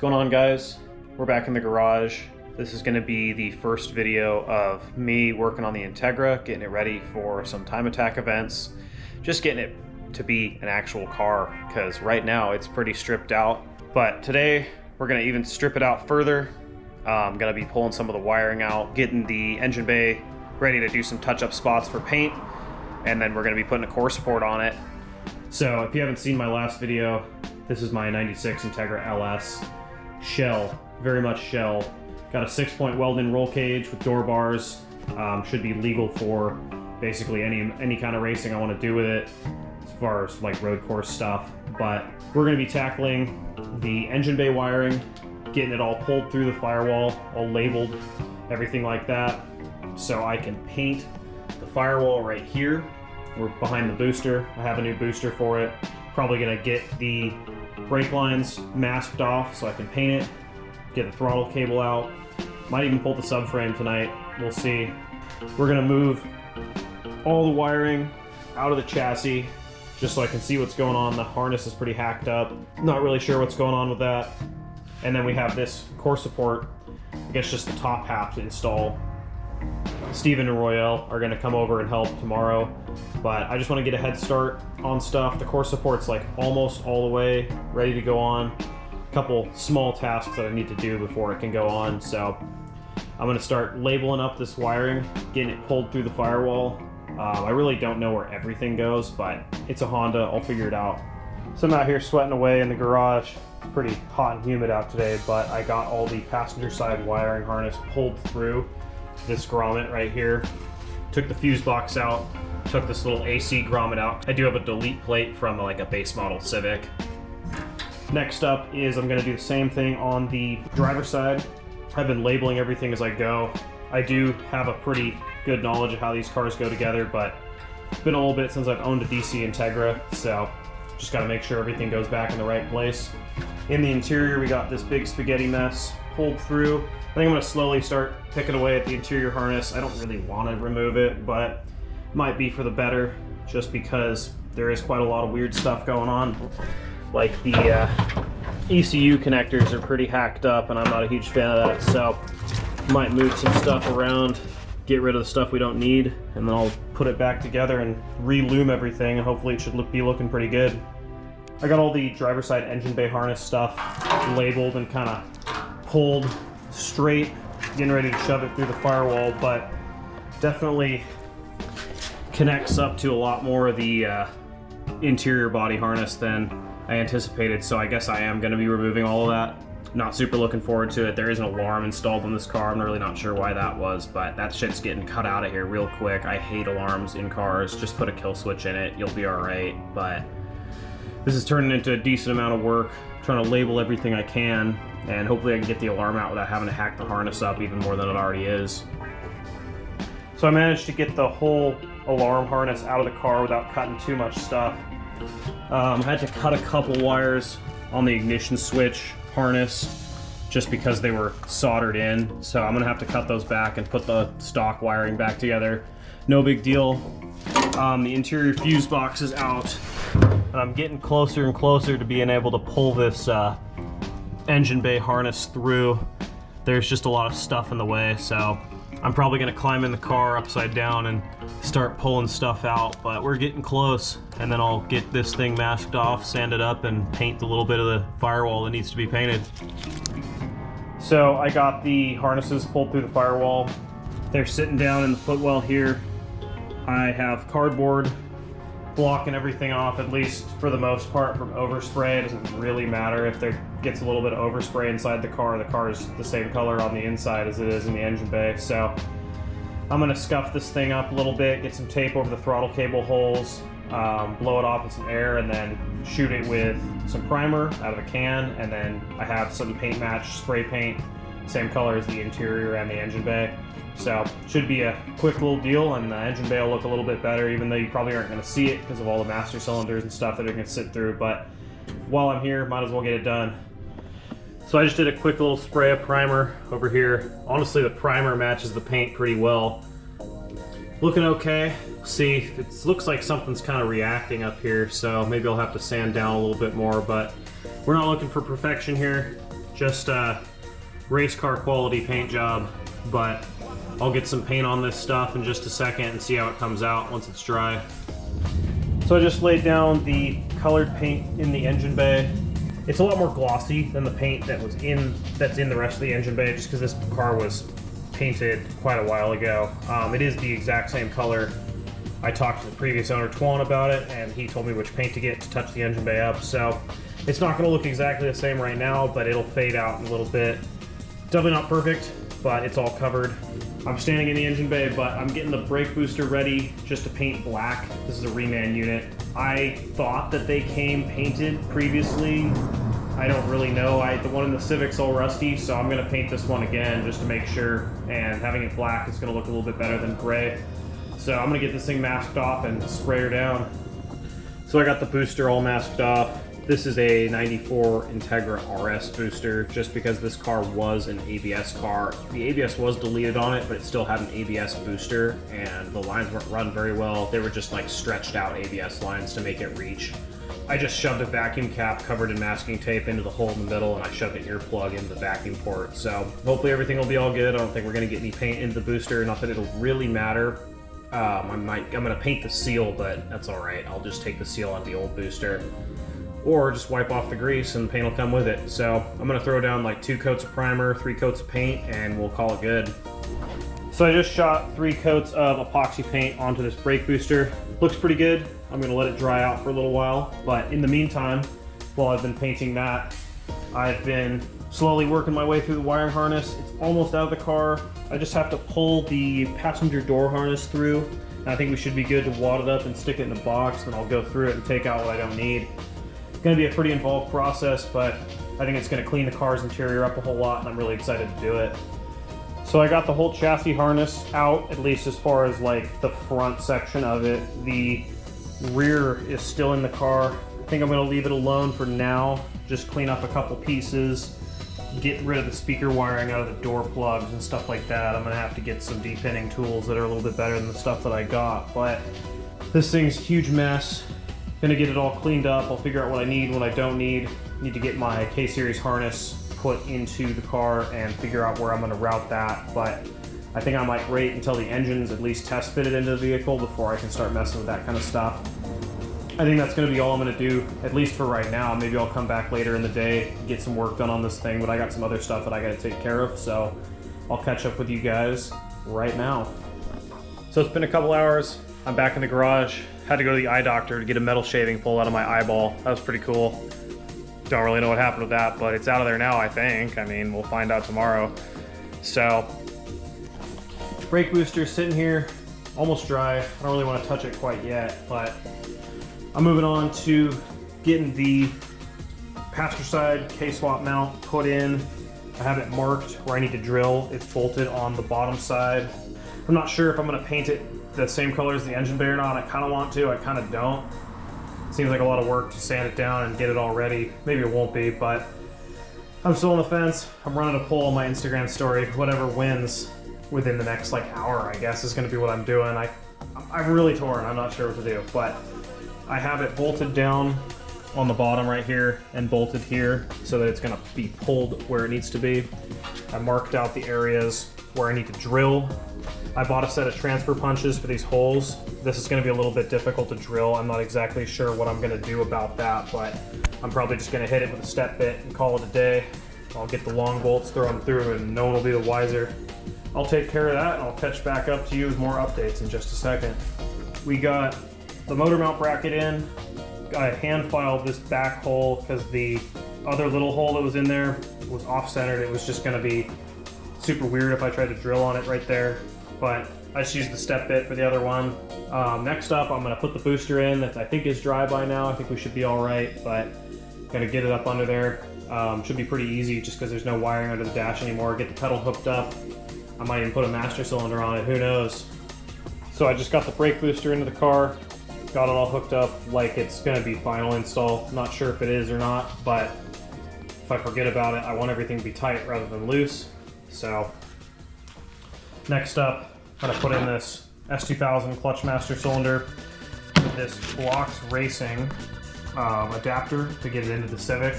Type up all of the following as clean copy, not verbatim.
going on, guys? We're back in the garage. This is going to be the first video of me working on the Integra, getting it ready for some time attack events, just getting it to be an actual car, because right now it's pretty stripped out. But today we're going to even strip it out further. I'm going to be pulling some of the wiring out, getting the engine bay ready to do some touch-up spots for paint, and then we're going to be putting a core support on it. So if you haven't seen my last video, this is my 96 Integra LS shell, very much shell. Got a 6-point welded-in roll cage with door bars. Should be legal for basically any kind of racing I want to do with it, as far as like road course stuff. But we're going to be tackling the engine bay wiring, getting it all pulled through the firewall, all labeled, everything like that, so I can paint the firewall right here. We're behind the booster. I have a new booster for it. Probably going to get the brake lines masked off so I can paint it, get the throttle cable out. Might even pull the subframe tonight. We'll see. We're going to move all the wiring out of the chassis just so I can see what's going on. The harness is pretty hacked up. Not really sure what's going on with that. And then we have this core support, I guess just the top half to install. Steven and Royale are going to come over and help tomorrow, but I just want to get a head start on stuff. The core support's like almost all the way ready to go on. A couple small tasks that I need to do before it can go on, so I'm going to start labeling up this wiring, getting it pulled through the firewall. I really don't know where everything goes, but it's a Honda, I'll figure it out. So I'm out here sweating away in the garage. It's pretty hot and humid out today, but I got all the passenger side wiring harness pulled through this grommet right here. Took the fuse box out, took this little AC grommet out. I do have a delete plate from like a base model Civic. Next up is I'm gonna do the same thing on the driver's side. I've been labeling everything as I go. I do have a pretty good knowledge of how these cars go together, but it's been a little bit since I've owned a DC Integra, so just gotta make sure everything goes back in the right place. In the interior, we got this big spaghetti mess pulled through. I think I'm gonna slowly start picking away at the interior harness. I don't really want to remove it, but might be for the better, just because there is quite a lot of weird stuff going on. Like the ECU connectors are pretty hacked up, and I'm not a huge fan of that, so might move some stuff around, get rid of the stuff we don't need, and then I'll put it back together and re-lume everything, and hopefully it should be looking pretty good. I got all the driver's side engine bay harness stuff labeled and kind of pulled straight, getting ready to shove it through the firewall, but definitely connects up to a lot more of the interior body harness than I anticipated, so I guess I am going to be removing all of that. Not super looking forward to it. There is an alarm installed on this car. I'm really not sure why that was, but that shit's getting cut out of here real quick. I hate alarms in cars. Just put a kill switch in it, you'll be alright. But this is turning into a decent amount of work, trying to label everything I can, and hopefully I can get the alarm out without having to hack the harness up even more than it already is. So I managed to get the whole alarm harness out of the car without cutting too much stuff. I had to cut a couple wires on the ignition switch harness just because they were soldered in, so I'm gonna have to cut those back and put the stock wiring back together. No big deal. The interior fuse box is out, and I'm getting closer and closer to being able to pull this engine bay harness through. There's just a lot of stuff in the way, so I'm probably gonna climb in the car upside down and start pulling stuff out, but we're getting close, and then I'll get this thing masked off, sand it up, and paint the little bit of the firewall that needs to be painted. So I got the harnesses pulled through the firewall. They're sitting down in the footwell here. I have cardboard blocking everything off, at least for the most part, from overspray. It doesn't really matter if there gets a little bit of overspray inside the car. The car is the same color on the inside as it is in the engine bay. So I'm gonna scuff this thing up a little bit, get some tape over the throttle cable holes, blow it off with some air, and then shoot it with some primer out of a can. And then I have some paint match spray paint, same color as the interior and the engine bay. So should be a quick little deal, and the engine bay will look a little bit better, even though you probably aren't going to see it because of all the master cylinders and stuff that are going to sit through. But while I'm here, might as well get it done. So I just did a quick little spray of primer over here. Honestly, the primer matches the paint pretty well. Looking okay. See, it looks like something's kind of reacting up here, so maybe I'll have to sand down a little bit more, but we're not looking for perfection here. just a race car quality paint job, but I'll get some paint on this stuff in just a second and see how it comes out once it's dry. So I just laid down the colored paint in the engine bay. It's a lot more glossy than the paint that's in the rest of the engine bay, just because this car was painted quite a while ago. It is the exact same color. I talked to the previous owner, Twan, about it, and he told me which paint to get to touch the engine bay up. So it's not going to look exactly the same right now, but it'll fade out in a little bit. Definitely not perfect, but it's all covered. I'm standing in the engine bay, but I'm getting the brake booster ready just to paint black. This is a reman unit. I thought that they came painted previously. I don't really know. The one in the Civic's all rusty, so I'm gonna paint this one again just to make sure, and having it black is gonna look a little bit better than gray. So I'm gonna get this thing masked off and spray her down. So I got the booster all masked off. This is a 94 Integra RS booster, just because this car was an ABS car. The ABS was deleted on it, but it still had an ABS booster, and the lines weren't run very well. They were just like stretched out ABS lines to make it reach. I just shoved a vacuum cap covered in masking tape into the hole in the middle, and I shoved an earplug into the vacuum port. So hopefully everything will be all good. I don't think we're gonna get any paint into the booster, not that it'll really matter. I'm gonna paint the seal, but that's all right. I'll just take the seal on the old booster, or just wipe off the grease and paint will come with it. So I'm gonna throw down like 2 coats of primer, 3 coats of paint, and we'll call it good. So I just shot 3 coats of epoxy paint onto this brake booster. Looks pretty good. I'm gonna let it dry out for a little while, but in the meantime, while I've been painting that, I've been slowly working my way through the wiring harness. It's almost out of the car. I just have to pull the passenger door harness through, and I think we should be good to wad it up and stick it in a box, then I'll go through it and take out what I don't need. It's gonna be a pretty involved process, but I think it's gonna clean the car's interior up a whole lot, and I'm really excited to do it. So I got the whole chassis harness out, at least as far as like the front section of it. The rear is still in the car. I think I'm gonna leave it alone for now, just clean up a couple pieces, get rid of the speaker wiring out of the door plugs and stuff like that. I'm gonna have to get some depinning tools that are a little bit better than the stuff that I got, but this thing's a huge mess. Gonna get it all cleaned up. I'll figure out what I need, what I don't need. Need to get my K-Series harness put into the car and figure out where I'm gonna route that, but I think I might wait until the engine's at least test fitted into the vehicle before I can start messing with that kind of stuff. I think that's gonna be all I'm gonna do, at least for right now. Maybe I'll come back later in the day, get some work done on this thing, but I got some other stuff that I gotta take care of, so I'll catch up with you guys right now. So it's been a couple hours. I'm back in the garage. Had to go to the eye doctor to get a metal shaving pulled out of my eyeball. That was pretty cool. Don't really know what happened with that, but it's out of there now, I think. I mean, we'll find out tomorrow. So, brake booster sitting here, almost dry. I don't really want to touch it quite yet, but I'm moving on to getting the passenger side K-swap mount put in. I have it marked where I need to drill. It's bolted on the bottom side. I'm not sure if I'm going to paint it the same color as the engine bay or not. I kind of want to, I kind of don't. Seems like a lot of work to sand it down and get it all ready. Maybe it won't be, but I'm still on the fence. I'm running a poll on my Instagram story. Whatever wins within the next like hour, I guess, is going to be what I'm doing. I'm really torn. I'm not sure what to do, but I have it bolted down on the bottom right here and bolted here so that it's going to be pulled where it needs to be. I marked out the areas where I need to drill. I bought a set of transfer punches for these holes. This is going to be a little bit difficult to drill. I'm not exactly sure what I'm going to do about that, but I'm probably just going to hit it with a step bit and call it a day. I'll get the long bolts, throw them through, and no one will be the wiser. I'll take care of that, and I'll catch back up to you with more updates in just a second. We got the motor mount bracket in. I hand filed this back hole because the other little hole that was in there was off-centered. It was just going to be super weird if I tried to drill on it right there, but I just used the step bit for the other one. Next up, I'm going to put the booster in that I think is dry by now. I think we should be all right, but going to get it up under there. Should be pretty easy just because there's no wiring under the dash anymore. Get the pedal hooked up. I might even put a master cylinder on it, who knows. So I just got the brake booster into the car, got it all hooked up like it's going to be final install. Not sure if it is or not, but if I forget about it, I want everything to be tight rather than loose. So next up, I'm going to put in this S2000 clutch master cylinder with this Blocks Racing adapter to get it into the Civic.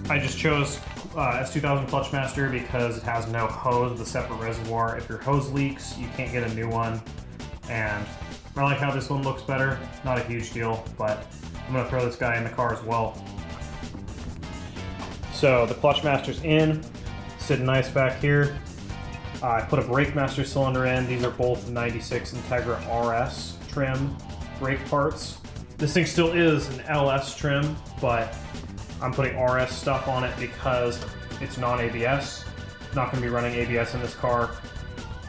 I just chose S2000 Clutch Master because it has no hose with a separate reservoir. If your hose leaks, you can't get a new one. And I like how this one looks better. Not a huge deal, but I'm gonna throw this guy in the car as well. So the Clutch Master's in, sitting nice back here. I put a brake master cylinder in. These are both 96 Integra RS trim brake parts. This thing still is an LS trim, but I'm putting RS stuff on it because it's non-ABS. Not going to be running ABS in this car,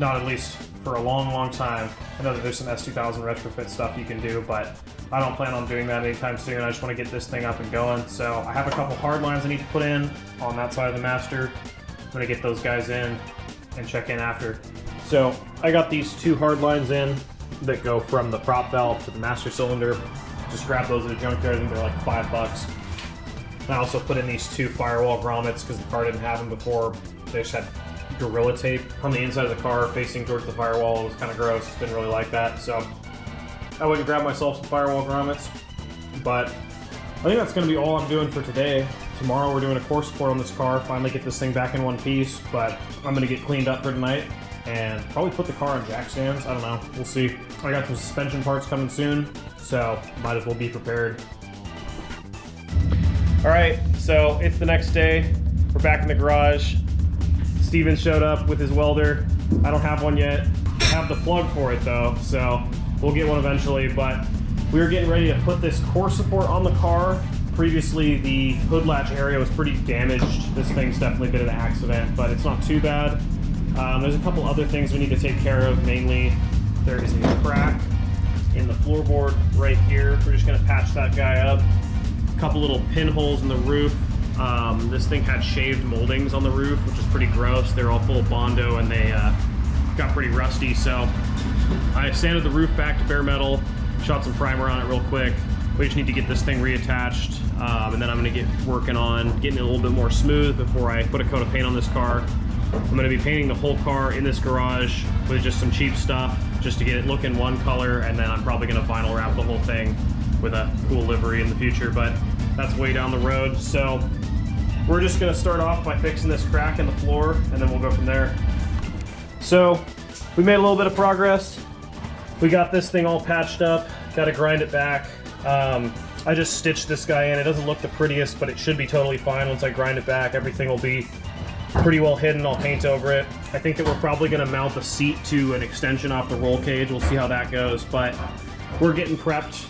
not at least for a long, long time. I know that there's some S2000 retrofit stuff you can do, but I don't plan on doing that anytime soon. I just want to get this thing up and going. So I have a couple hard lines I need to put in on that side of the Master. I'm going to get those guys in and check in after. So I got these two hard lines in that go from the prop valve to the master cylinder. Just grab those at a junkyard, I think they're like $5. I also put in these two firewall grommets because the car didn't have them before. They just had Gorilla tape on the inside of the car facing towards the firewall. It was kind of gross, didn't really like that. So I went and grabbed myself some firewall grommets. But I think that's going to be all I'm doing for today. Tomorrow we're doing a core support on this car, finally get this thing back in one piece, but I'm going to get cleaned up for tonight and probably put the car on jack stands. I don't know, we'll see. I got some suspension parts coming soon, so might as well be prepared. Alright, so it's the next day. We're back in the garage. Steven showed up with his welder. I don't have one yet. I have the plug for it though, so we'll get one eventually, but we were getting ready to put this core support on the car. Previously, the hood latch area was pretty damaged. This thing's definitely been an accident, but it's not too bad. There's a couple other things we need to take care of. Mainly, there is a crack in the floorboard right here. We're just gonna patch that guy up. A couple little pinholes in the roof. This thing had shaved moldings on the roof, which is pretty gross. They're all full of Bondo and they got pretty rusty. So I sanded the roof back to bare metal, shot some primer on it real quick. We just need to get this thing reattached, and then I'm going to get working on getting it a little bit more smooth before I put a coat of paint on this car. I'm going to be painting the whole car in this garage with just some cheap stuff, just to get it looking one color, and then I'm probably going to vinyl wrap the whole thing with a cool livery in the future, but that's way down the road. So we're just going to start off by fixing this crack in the floor, and then we'll go from there. So we made a little bit of progress. We got this thing all patched up, got to grind it back. I just stitched this guy in. It doesn't look the prettiest, but it should be totally fine once I grind it back. Everything will be pretty well hidden. I'll paint over it. I think that we're probably going to mount the seat to an extension off the roll cage. We'll see how that goes, but we're getting prepped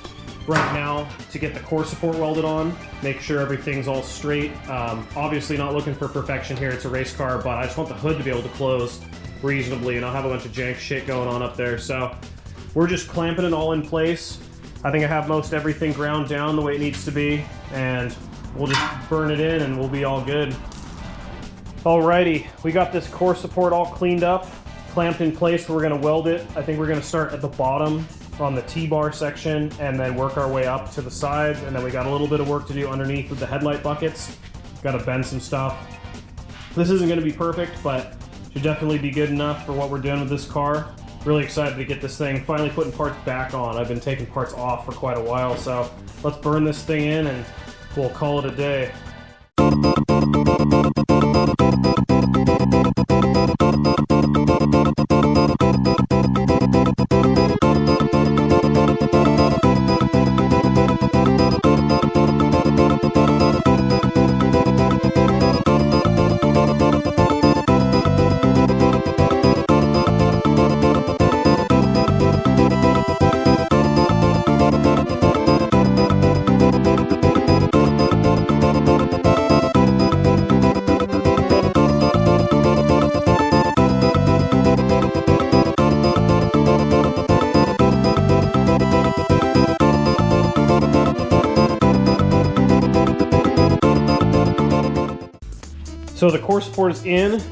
right now to get the core support welded on, make sure everything's all straight. Obviously not looking for perfection here. It's a race car, but I just want the hood to be able to close reasonably, and I'll have a bunch of jank shit going on up there. So we're just clamping it all in place. I think I have most everything ground down the way it needs to be, and we'll just burn it in and we'll be all good. Alrighty, we got this core support all cleaned up, clamped in place. We're going to weld it. I think we're going to start at the bottom on the T-bar section and then work our way up to the sides, and then we got a little bit of work to do underneath with the headlight buckets. Got to bend some stuff. This isn't going to be perfect, but should definitely be good enough for what we're doing with this car. Really excited to get this thing finally putting parts back on. I've been taking parts off for quite a while, so let's burn this thing in and we'll call it a day. So the core support is in,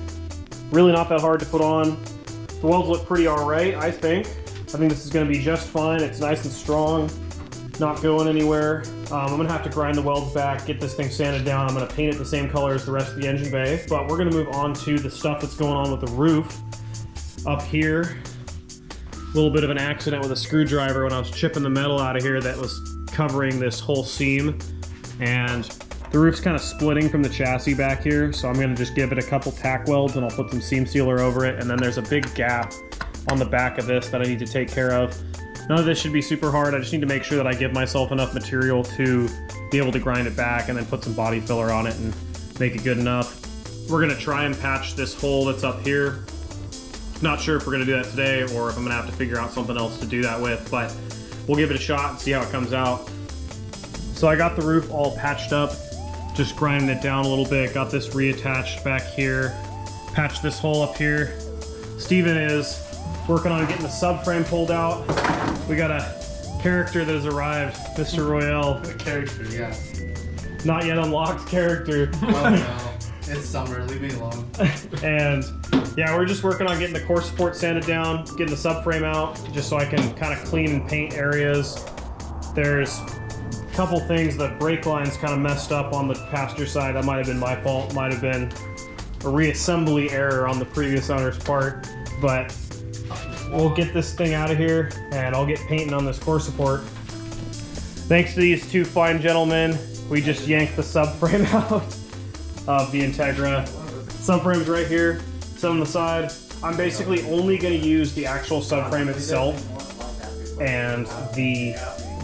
really not that hard to put on. The welds look pretty alright, I think. I think this is going to be just fine. It's nice and strong, not going anywhere. I'm going to have to grind the welds back, get this thing sanded down. I'm going to paint it the same color as the rest of the engine bay, but we're going to move on to the stuff that's going on with the roof. Up here, a little bit of an accident with a screwdriver when I was chipping the metal out of here that was covering this whole seam, and The roof's kind of splitting from the chassis back here, so I'm going to just give it a couple tack welds and I'll put some seam sealer over it. And then there's a big gap on the back of this that I need to take care of. None of this should be super hard. I just need to make sure that I give myself enough material to be able to grind it back and then put some body filler on it and make it good enough. We're going to try and patch this hole that's up here. Not sure if we're going to do that today or if I'm going to have to figure out something else to do that with, but we'll give it a shot and see how it comes out. So I got the roof all patched up, just grinding it down a little bit, got this reattached back here, patched this hole up here. Steven is working on getting the subframe pulled out. We got a character that has arrived, Mr. Royale. The character, yeah. Not yet unlocked character. Oh no, it's summer, leave me alone. And yeah, we're just working on getting the core support sanded down, getting the subframe out, just so I can kind of clean and paint areas. There's a couple things, the brake line's kind of messed up on the passenger side. That might have been my fault, might have been a reassembly error on the previous owner's part, but we'll get this thing out of here and I'll get painting on this core support. Thanks to these two fine gentlemen, we just yanked the subframe out of the Integra. Subframe's right here, some on the side. I'm basically only going to use the actual subframe itself and the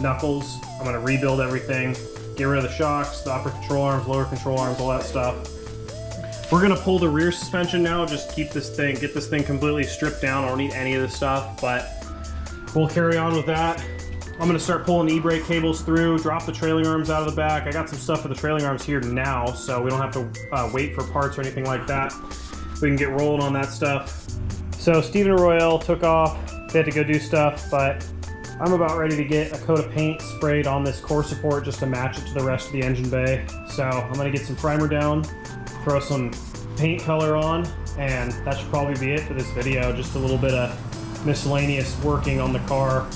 knuckles. I'm going to rebuild everything, get rid of the shocks, the upper control arms, lower control arms, all that stuff. We're going to pull the rear suspension now, just keep this thing, get this thing completely stripped down. I don't need any of this stuff, but we'll carry on with that. I'm going to start pulling e-brake cables through, drop the trailing arms out of the back. I got some stuff for the trailing arms here now, so we don't have to wait for parts or anything like that. We can get rolling on that stuff. So Steven and Royale took off. They had to go do stuff, but I'm about ready to get a coat of paint sprayed on this core support just to match it to the rest of the engine bay. So I'm going to get some primer down, throw some paint color on, and that should probably be it for this video. Just a little bit of miscellaneous working on the car.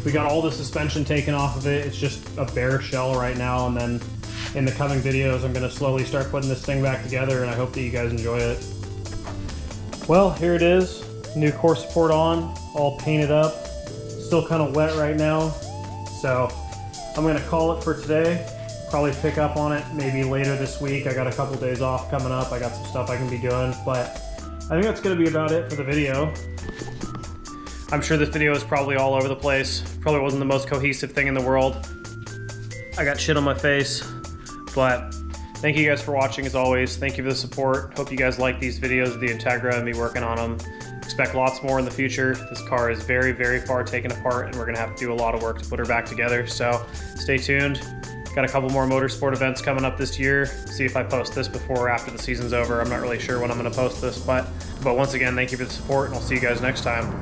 We got all the suspension taken off of it. It's just a bare shell right now, and then in the coming videos I'm going to slowly start putting this thing back together, and I hope that you guys enjoy it. Well, here it is. New core support on, all painted up. Still kind of wet right now, so I'm going to call it for today. Probably pick up on it maybe later this week. I got a couple days off coming up. I got some stuff I can be doing, but I think that's going to be about it for the video. I'm sure this video is probably all over the place. Probably wasn't the most cohesive thing in the world. I got shit on my face, but thank you guys for watching as always. Thank you for the support. Hope you guys like these videos of the Integra and me working on them. Expect lots more in the future. This car is very, very far taken apart, and we're gonna have to do a lot of work to put her back together, so stay tuned. Got a couple more motorsport events coming up this year. See if I post this before or after the season's over. I'm not really sure when I'm gonna post this, but once again, thank you for the support, and I'll see you guys next time.